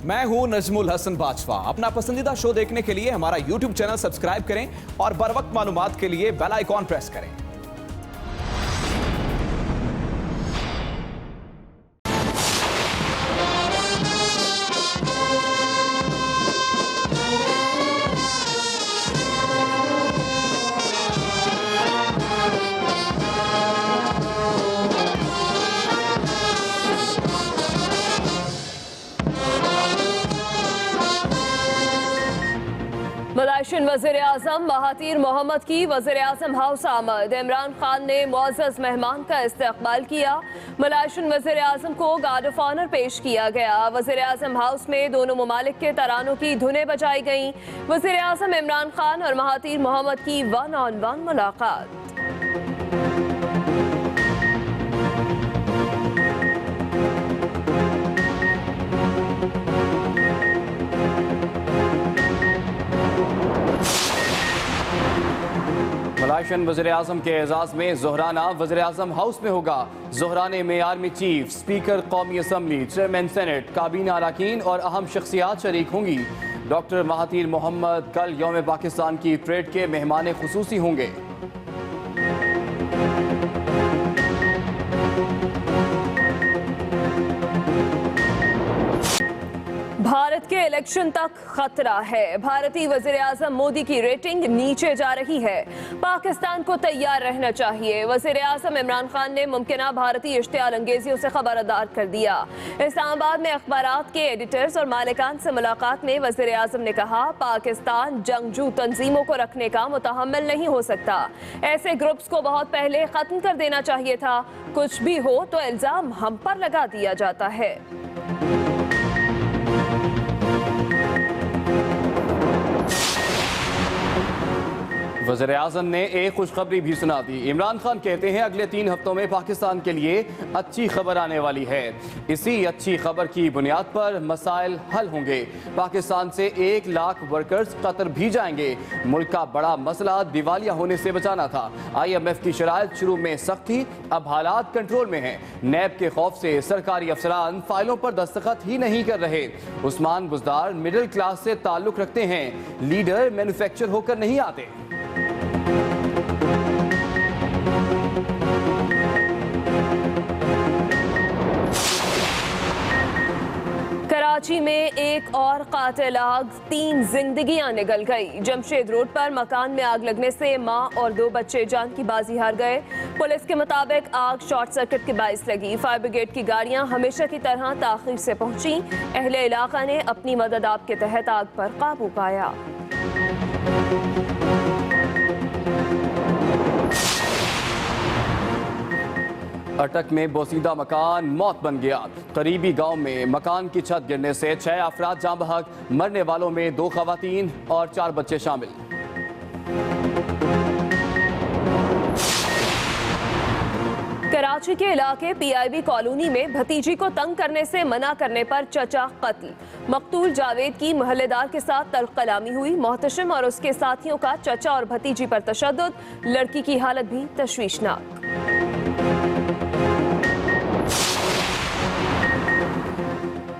मैं हूं नजमुल हसन बाजवा। अपना पसंदीदा शो देखने के लिए हमारा YouTube चैनल सब्सक्राइब करें और बर वक्त मालूमात के लिए बेल आइकॉन प्रेस करें। मलाइशियन वज़ीर-ए-आज़म महातीर मोहम्मद की वज़ीर-ए-आज़म हाउस आमद। इमरान खान ने मुअज़्ज़ज़ मेहमान का इस्तकबाल किया। मलाइशियन वज़ीर-ए-आज़म को गार्ड ऑफ ऑनर पेश किया गया। वज़ीर-ए-आज़म हाउस में दोनों ममालिक के तरानों की धुनें बजाई गईं। वज़ीर-ए-आज़म इमरान खान और महातीर मोहम्मद की 1-on-1 मुलाकात। मलाइशियन वज़ीर-ए-आज़म के एजाज़ में ज़ोहराना वज़ीर-ए-आज़म हाउस में होगा। ज़ोहराने में आर्मी चीफ, स्पीकर कौमी असम्बली, चेयरमैन सेनेट, काबीना अरकान और अहम शख्सियात शरीक होंगी। डॉक्टर महातीर मोहम्मद कल यौम पाकिस्तान की परेड के मेहमान खुसूसी होंगे। भारत के इलेक्शन तक खतरा है। भारतीय वज़ीर-ए-आज़म मोदी की रेटिंग नीचे जा रही है। पाकिस्तान को तैयार रहना चाहिए। वज़ीर-ए-आज़म इमरान खान ने मुमकिना भारतीय इश्तियाल अंगेजियों से खबरदार कर दिया। इस्लामाबाद में अखबारात के एडिटर्स और मालिकान से मुलाकात में वज़ीर-ए-आज़म ने कहा, पाकिस्तान जंगजू तंजीमों को रखने का मुतहम्मिल नहीं हो सकता। ऐसे ग्रुप्स को बहुत पहले खत्म कर देना चाहिए था। कुछ भी हो तो इल्जाम हम पर लगा दिया जाता है। वज़ीर-ए-आज़म ने एक खुशखबरी भी सुना दी। इमरान खान कहते हैं अगले 3 हफ्तों में पाकिस्तान के लिए अच्छी खबर आने वाली है। इसी अच्छी खबर की बुनियाद पर मसाइल हल होंगे। पाकिस्तान से 1 लाख वर्कर्स कतर भी जाएंगे। मुल्क का बड़ा मसला दिवालिया होने से बचाना था। IMF की शराइत शुरू में सख्त थी, अब हालात कंट्रोल में हैं। नैब के खौफ से सरकारी अफसरान फाइलों पर दस्तखत ही नहीं कर रहे। उस्मान बुज़दार मिडिल क्लास से ताल्लुक रखते हैं, लीडर मैन्युफैक्चर होकर नहीं आते। कराची में एक और कातिल आग, 3 जिंदगियां निगल गई। जमशेद रोड पर मकान में आग लगने से मां और 2 बच्चे जान की बाजी हार गए। पुलिस के मुताबिक आग शॉर्ट सर्किट के बाइस लगी। फायर ब्रिगेड की गाड़ियां हमेशा की तरह ताखीर से पहुंची। अहले इलाका ने अपनी मदद आप के तहत आग पर काबू पाया। अटक में बोसीदा मकान मौत बन गया। करीबी गांव में मकान की छत गिरने से 6 अफराद जाँ बहक। मरने वालों में 2 खवातीन और 4 बच्चे शामिल। कराची के इलाके PIB कॉलोनी में भतीजी को तंग करने से मना करने पर चचा कत्ल। मकतूल जावेद की महल्लेदार के साथ तल्ख कलामी हुई। मोहतशिम और उसके साथियों का चचा और भतीजी पर तशद्दुद। लड़की की हालत भी तशवीशनाक।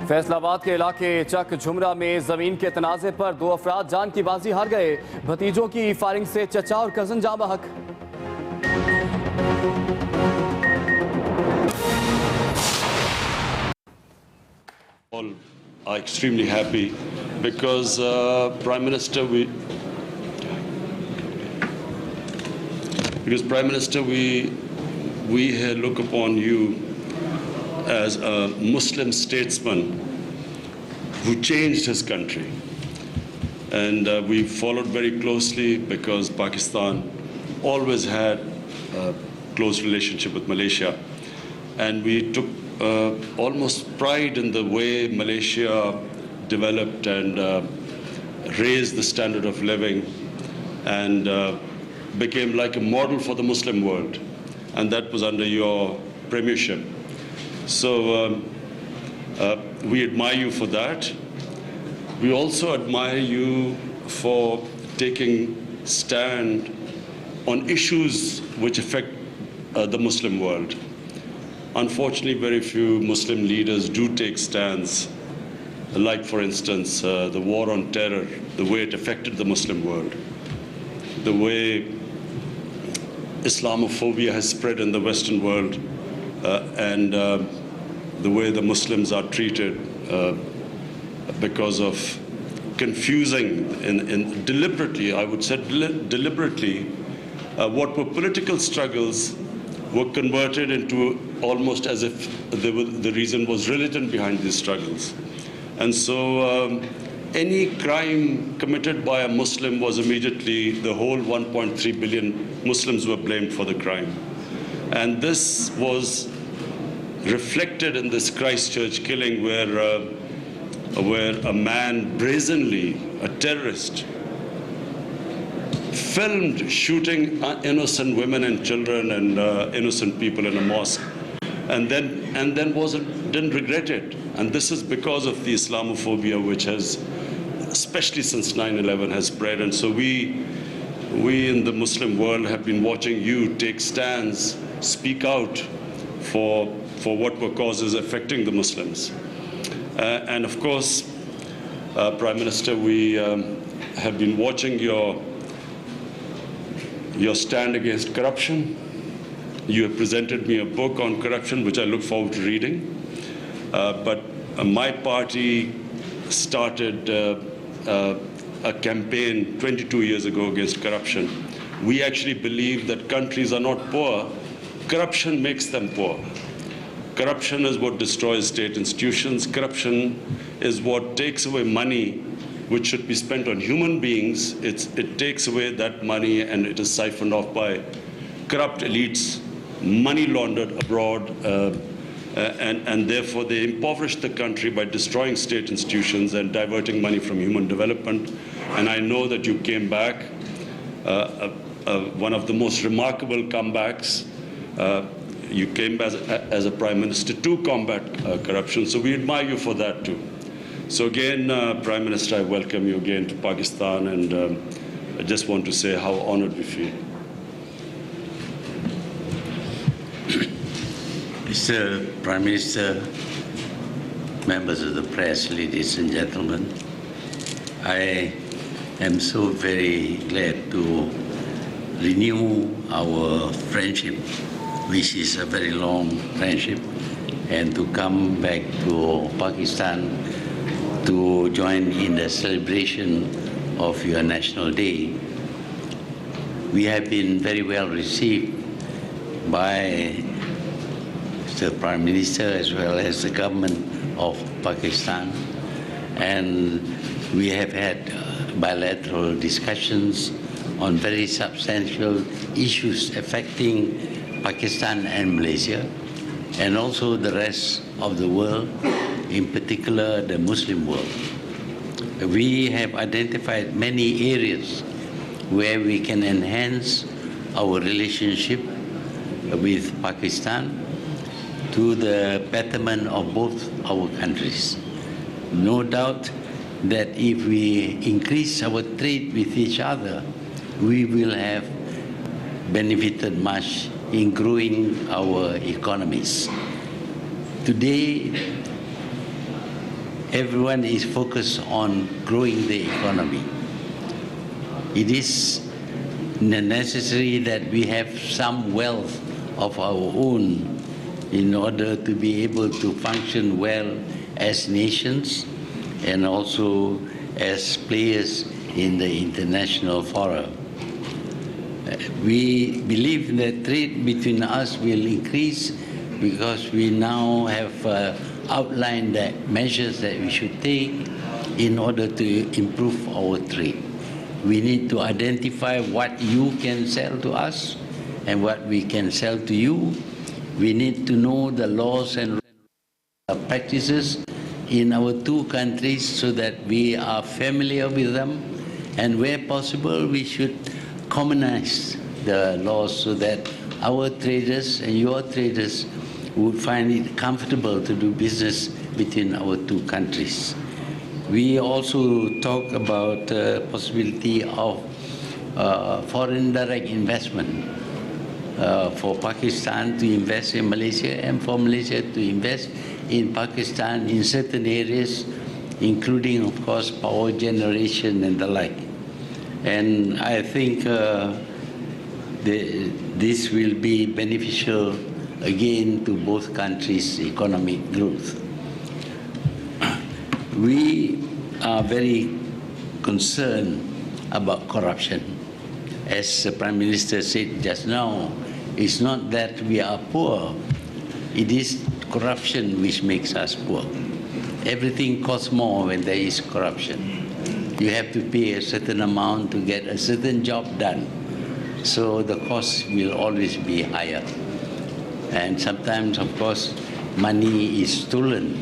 फैसलाबाद के इलाके चक झुमरा में जमीन के तनाजे पर 2 अफराद जान की बाजी हार गए। भतीजों की फायरिंग से चचा और कजन जाँ बहक। All are extremely happy because Prime Minister, we look upon you as a Muslim statesman who changed his country, and we followed very closely because Pakistan always had a close relationship with Malaysia, and we took almost pride in the way Malaysia developed and raised the standard of living and became like a model for the Muslim world, and that was under your premiership. So we admire you for that. We also admire you for taking stand on issues which affect the Muslim world. Unfortunately, very few Muslim leaders do take stands like, for instance, the war on terror, the way it affected the Muslim world, the way Islamophobia has spread in the Western world, and the way the Muslims are treated because of confusing deliberately, I would say deliberately, what were political struggles were converted into almost as if the reason was religion behind these struggles. And so any crime committed by a Muslim was immediately, the whole 1.3 billion Muslims were blamed for the crime. And this was reflected in this Christchurch killing where a man brazenly, a terrorist, filmed shooting innocent women and children and innocent people in a mosque, and then didn't regret it. And this is because of the Islamophobia which has, especially since 9/11, has spread. And so we in the Muslim world have been watching you take stands, speak out for what were causes affecting the Muslims. And of course, Prime Minister, we have been watching your stand against corruption. You have presented me a book on corruption, which I look forward to reading. But my party started a campaign 22 years ago against corruption. We actually believe that countries are not poor. Corruption makes them poor. Corruption is what destroys state institutions. Corruption is what takes away money which should be spent on human beings. It takes away that money and it is siphoned off by corrupt elites, money laundered abroad, and therefore they impoverish the country by destroying state institutions and diverting money from human development. And I know that you came back, one of the most remarkable comebacks. You came as a Prime Minister to combat corruption, so we admire you for that too. So again, Prime Minister, I welcome you again to Pakistan, and I just want to say how honored we feel. Mr. Prime Minister, members of the press, ladies and gentlemen, I am so very glad to renew our friendship, which is a very long friendship, and to come back to Pakistan to join in the celebration of your National Day. We have been very well received by the Prime Minister as well as the government of Pakistan, and we have had bilateral discussions on very substantial issues affecting Pakistan and Malaysia, and also the rest of the world, in particular the Muslim world. We have identified many areas where we can enhance our relationship with Pakistan to the betterment of both our countries. No doubt that if we increase our trade with each other, we will have benefited much in growing our economies. Today, everyone is focused on growing the economy. It is necessary that we have some wealth of our own in order to be able to function well as nations and also as players in the international forum. We believe that trade between us will increase because we now have outlined the measures that we should take in order to improve our trade. We need to identify what you can sell to us and what we can sell to you. We need to know the laws and practices in our two countries so that we are familiar with them, and where possible we should commonize the laws so that our traders and your traders would find it comfortable to do business between our two countries. We also talk about the possibility of foreign direct investment for Pakistan to invest in Malaysia and for Malaysia to invest in Pakistan in certain areas including, of course, power generation and the like. And I think this will be beneficial again to both countries' economic growth. We are very concerned about corruption. As the Prime Minister said just now, it's not that we are poor, it is corruption which makes us poor. Everything costs more when there is corruption. You have to pay a certain amount to get a certain job done. So the cost will always be higher. And sometimes, of course, money is stolen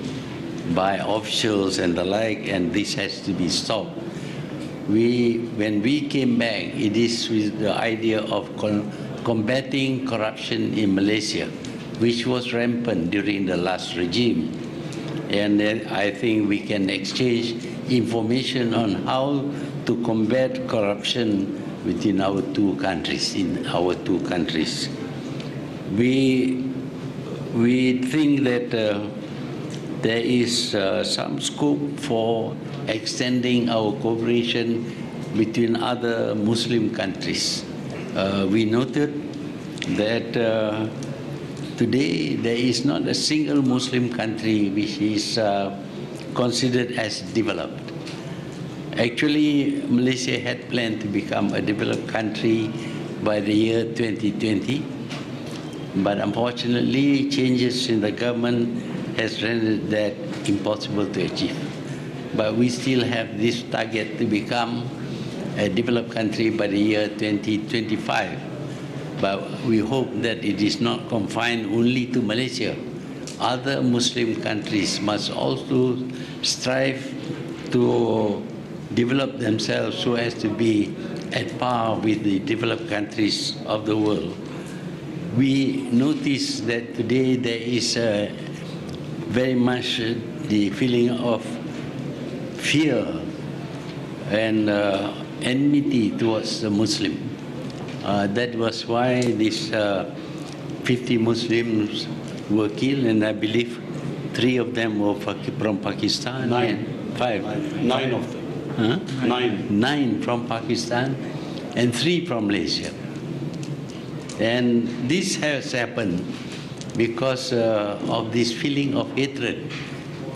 by officials and the like, and this has to be stopped. When we came back, it is with the idea of combating corruption in Malaysia, which was rampant during the last regime. And I think we can exchange information on how to combat corruption within our two countries, We think that there is some scope for extending our cooperation between other Muslim countries. We noted that today there is not a single Muslim country which is considered as developed. Actually, Malaysia had planned to become a developed country by the year 2020, but unfortunately changes in the government has rendered that impossible to achieve. But we still have this target to become a developed country by the year 2025. But we hope that it is not confined only to Malaysia. Other Muslim countries must also strive to develop themselves so as to be at par with the developed countries of the world. We notice that today there is very much the feeling of fear and enmity towards the Muslim. That was why these 50 Muslims were killed, and I believe 3 of them were from Pakistan. 9. And 5. 9 of them. Huh? 9. 9 from Pakistan and 3 from Malaysia. And this has happened because of this feeling of hatred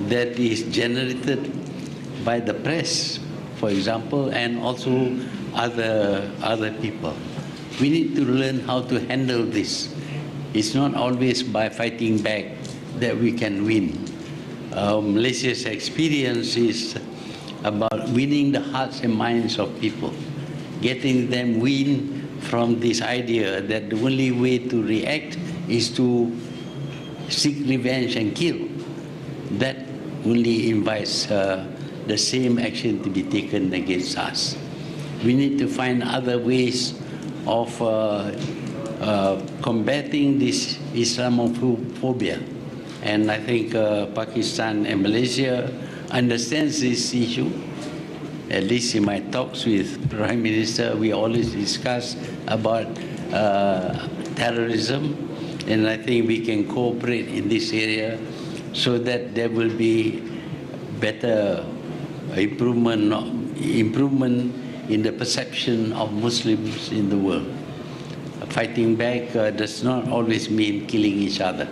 that is generated by the press, for example, and also other people. We need to learn how to handle this. It's not always by fighting back that we can win. Malaysia's experience is about winning the hearts and minds of people, getting them win from this idea that the only way to react is to seek revenge and kill. That only invites the same action to be taken against us. We need to find other ways of combating this Islamophobia. And I think Pakistan and Malaysia understands this issue. At least in my talks with Prime Minister, we always discuss about terrorism, and I think we can cooperate in this area so that there will be better improvement in the perception of Muslims in the world. Fighting back does not always mean killing each other.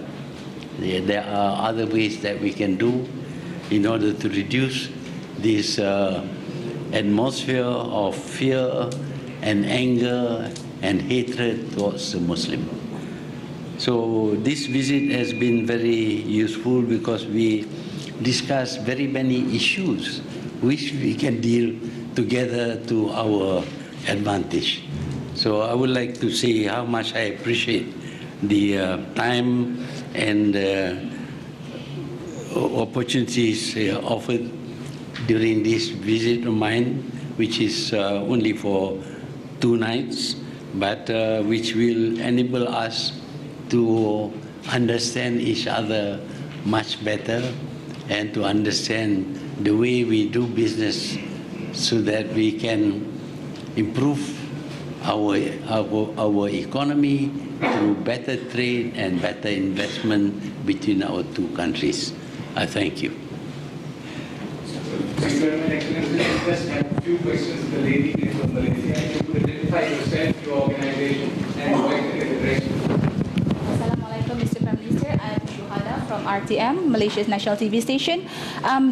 There are other ways that we can do in order to reduce this atmosphere of fear and anger and hatred towards the Muslim. So this visit has been very useful because we discussed very many issues which we can deal together to our advantage. So I would like to say how much I appreciate the time and opportunities offered during this visit of mine, which is only for 2 nights, but which will enable us to understand each other much better and to understand the way we do business so that we can improve our economy through better trade and better investment between our 2 countries. I thank you. very much, Excellency. I just have a few questions. The lady is from Malaysia. If you could identify yourself, your organization, and invite the direction. Assalamualaikum, Mr. Prime Minister. I am Shuhada from RTM, Malaysia's national TV station.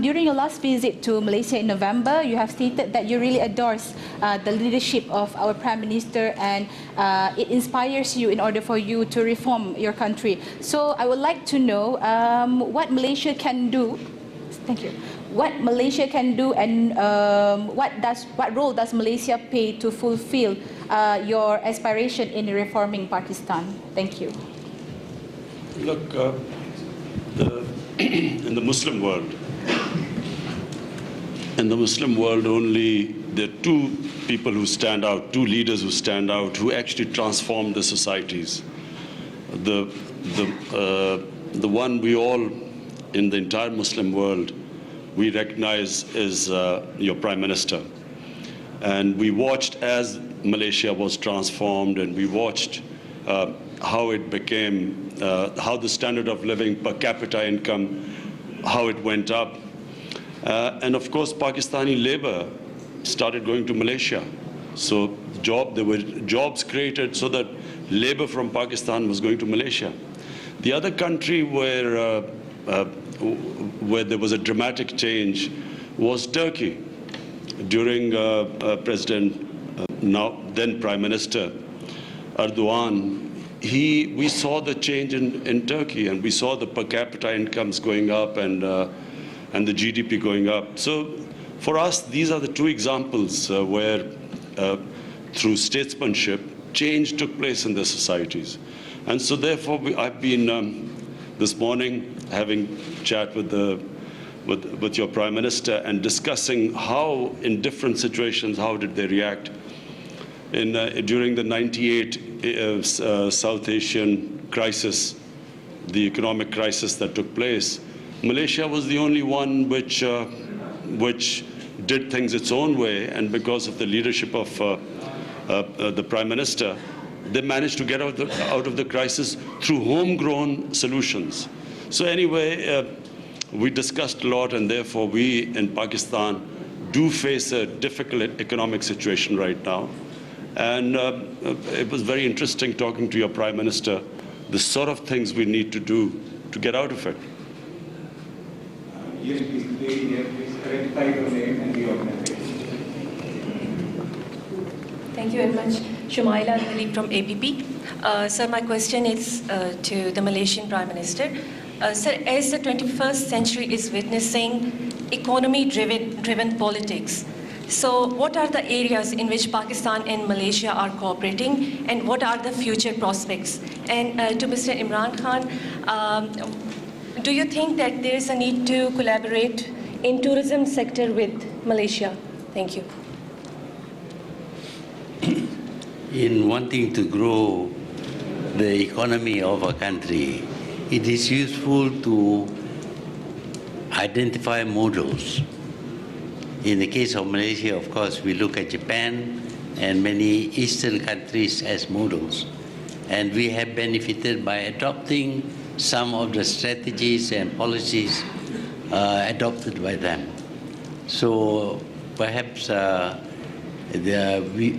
During your last visit to Malaysia in November, you have stated that you really adores the leadership of our Prime Minister, and it inspires you in order for you to reform your country. So I would like to know what Malaysia can do. Thank you. What Malaysia can do, and what role does Malaysia play to fulfill your aspiration in reforming Pakistan? Thank you. Look, in the Muslim world, only there are two people who stand out, two leaders who stand out, who actually transform the societies. The one we all in the entire Muslim world we recognize is your Prime Minister. And we watched as Malaysia was transformed, and we watched how it became, how the standard of living per capita income, how it went up. And of course, Pakistani labor started going to Malaysia. So there were jobs created so that labor from Pakistan was going to Malaysia. The other country where there was a dramatic change was Turkey. During then Prime Minister Erdogan, we saw the change in Turkey, and we saw the per capita incomes going up and the GDP going up. So for us, these are the two examples where through statesmanship, change took place in the societies. And so therefore, I've been this morning having chat with your Prime Minister and discussing how in different situations, how did they react. During the 98 South Asian crisis, the economic crisis that took place, Malaysia was the only one which did things its own way, and because of the leadership of the Prime Minister, they managed to get out of the crisis through homegrown solutions. So anyway, we discussed a lot, and therefore we in Pakistan do face a difficult economic situation right now. And it was very interesting talking to your Prime Minister, the sort of things we need to do to get out of it. Yes, please identify your name and the organization. Thank you very much. Shumaila Ali from APP. Sir, my question is to the Malaysian Prime Minister. Sir, as the 21st century is witnessing economy-driven politics, so what are the areas in which Pakistan and Malaysia are cooperating, and what are the future prospects? And to Mr. Imran Khan, do you think that there is a need to collaborate in tourism sector with Malaysia? Thank you. In wanting to grow the economy of a country, it is useful to identify models. In the case of Malaysia, of course, we look at Japan and many Eastern countries as models. And we have benefited by adopting some of the strategies and policies adopted by them. So perhaps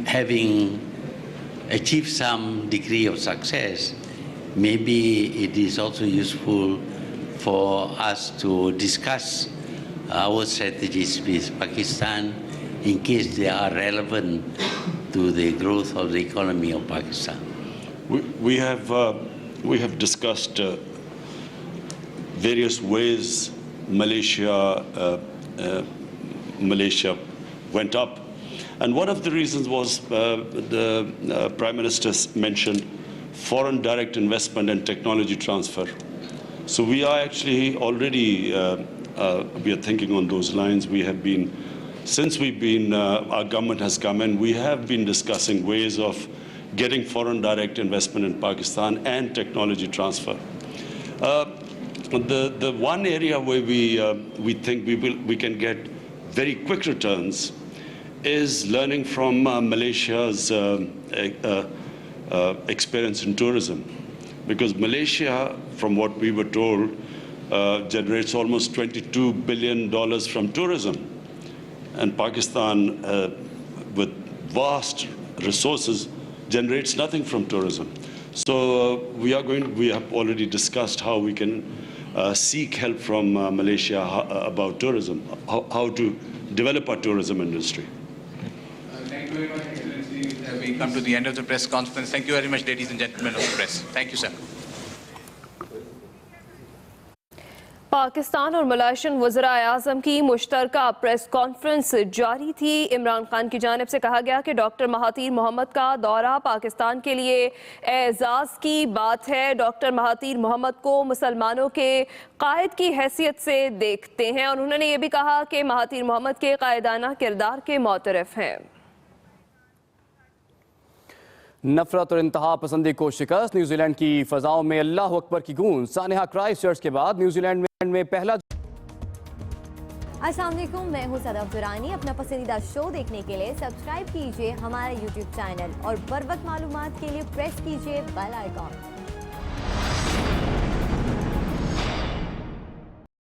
having achieved some degree of success, maybe it is also useful for us to discuss our strategies with Pakistan in case they are relevant to the growth of the economy of Pakistan. We have discussed various ways Malaysia went up. And one of the reasons was the Prime Minister mentioned foreign direct investment and technology transfer. So we are actually already, we are thinking on those lines. We have been, since our government has come in, we have been discussing ways of getting foreign direct investment in Pakistan and technology transfer. The one area where we think we can get very quick returns is learning from Malaysia's experience in tourism. Because Malaysia, from what we were told, generates almost $22 billion from tourism. and Pakistan, with vast resources, generates nothing from tourism. So we have already discussed how we can seek help from Malaysia about tourism, how to develop our tourism industry. Thank you very much, Excellency. We come to the end of the press conference. Thank you very much, ladies and gentlemen of the press. Thank you, sir. Pakistan और Malaysian वज़ीर-ए-आज़म की मुश्तरका press conference जारी थी। इमरान खान की जानिब से कहा गया कि डॉक्टर महातीर मोहम्मद का दौरा पाकिस्तान के लिए एजाज़ की बात है। डॉक्टर महातीर मोहम्मद को मुसलमानों के कायद की हैसियत से देखते हैं और उन्होंने ये भी कहा कि महातीर मोहम्मद के कायदाना किरदार के मोतरफ हैं। नफरत और इंतहा पसंदी को शिकस्त, न्यूजीलैंड की फजाओं में अल्लाह अकबर की गूंज। सानिहा क्राइस्ट चर्च के बाद न्यूजीलैंड में पहला। अस्सलाम वालेकुम, मैं हूं सदफ दुरानी। अपना पसंदीदा शो देखने के लिए सब्सक्राइब कीजिए हमारा यूट्यूब चैनल और बर वक्त मालूमात के लिए प्रेस कीजिए बेल आइकॉन।